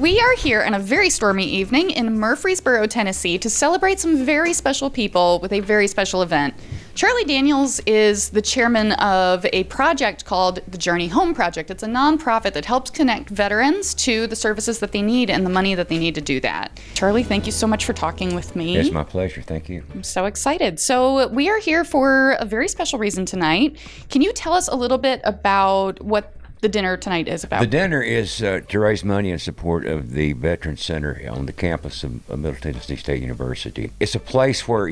We are here on a very stormy evening in Murfreesboro, Tennessee, to celebrate some very special people with a very special event. Charlie Daniels is the chairman of a project called the Journey Home Project. It's a nonprofit that helps connect veterans to the services that they need and the money that they need to do that. Charlie, thank you so much for talking with me. It's my pleasure. Thank you. I'm so excited. So we are here for a very special reason tonight. Can you tell us a little bit about what the dinner tonight is about? The dinner is to raise money in support of the Veterans Center on the campus of Middle Tennessee State University. It's a place where,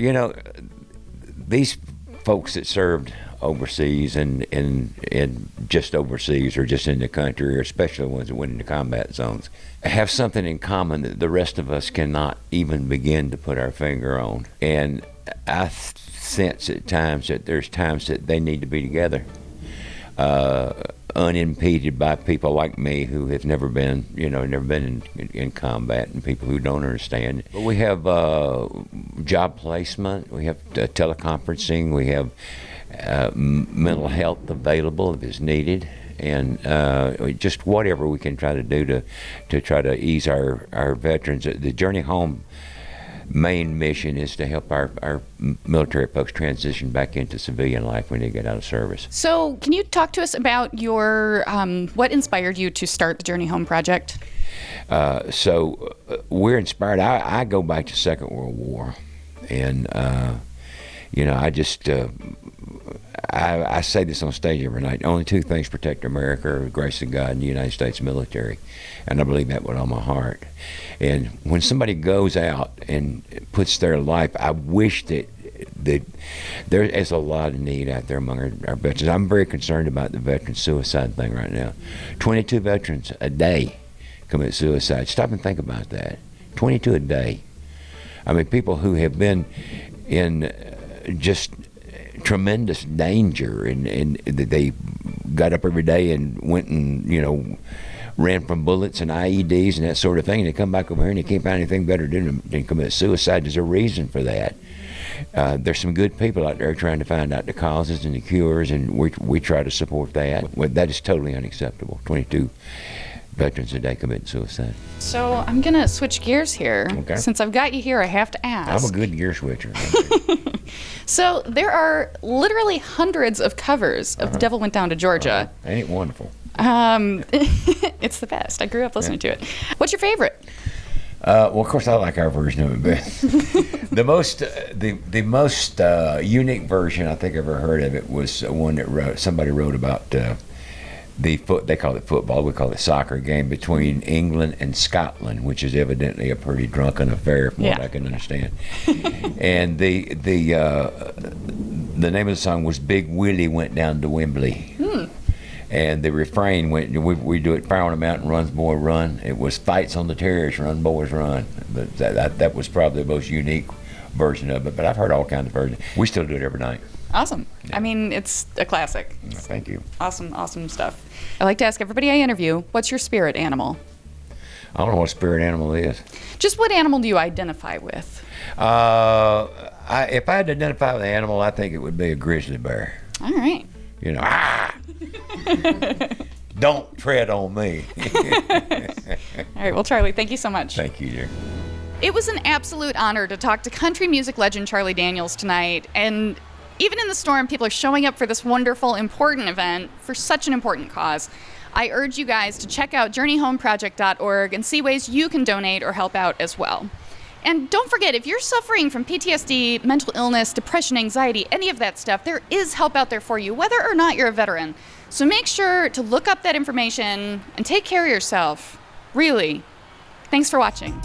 these folks that served overseas and just overseas or just in the country, or especially the ones that went into combat zones, have something in common that the rest of us cannot even begin to put our finger on. And I sense at times that there's times that they need to be together, unimpeded by people like me who have never been in combat, and people who don't understand. But we have job placement, we have teleconferencing, we have mental health available if it's needed, and just whatever we can try to do to try to ease our veterans. The Journey Home main mission is to help our military folks transition back into civilian life when they get out of service. So can you talk to us about your what inspired you to start the Journey Home Project? So we're inspired. I go back to Second World War, and I just I say this on stage every night. Only two things protect America: the grace of God and the United States military. And I believe that with all my heart. And when somebody goes out and puts their life, I wish that there is a lot of need out there among our veterans. I'm very concerned about the veteran suicide thing right now. 22 veterans a day commit suicide. Stop and think about that. 22 a day. I mean, people who have been in just tremendous danger, and they got up every day and went and ran from bullets and IEDs and that sort of thing, and they come back over here and they can't find anything better to do than commit suicide. There's a reason for that. There's some good people out there trying to find out the causes and the cures, and we try to support that. Well, that is totally unacceptable. 22 veterans a day commit suicide. So I'm going to switch gears here. Okay. Since I've got you here, I have to ask. I'm a good gear switcher. So there are literally hundreds of covers of Devil Went Down to Georgia. Ain't it wonderful? It's the best. I grew up listening to it. What's your favorite? Well, of course, I like our version of it, but the most unique version I think I ever heard of it was one that somebody wrote about they call it football, we call it soccer game between England and Scotland, which is evidently a pretty drunken affair from what I can understand. And the name of the song was Big Willie Went Down to Wembley. And the refrain went, we do it, fire on the mountain, runs boy run. It was fights on the terrace, run boys run. But that was probably the most unique version of it. But I've heard all kinds of versions. We still do it every night. Awesome. Yeah. I mean, it's a classic. Thank you. Awesome stuff. I like to ask everybody I interview, what's your spirit animal? I don't know what a spirit animal is. Just what animal do you identify with? If I had to identify with an animal, I think it would be a grizzly bear. All right. Don't tread on me. All right, well, Charlie, thank you so much. Thank you, dear. It was an absolute honor to talk to country music legend Charlie Daniels tonight, and even in the storm, people are showing up for this wonderful, important event for such an important cause. I urge you guys to check out journeyhomeproject.org and see ways you can donate or help out as well. And don't forget, if you're suffering from PTSD, mental illness, depression, anxiety, any of that stuff, there is help out there for you, whether or not you're a veteran. So make sure to look up that information and take care of yourself. Really. Thanks for watching.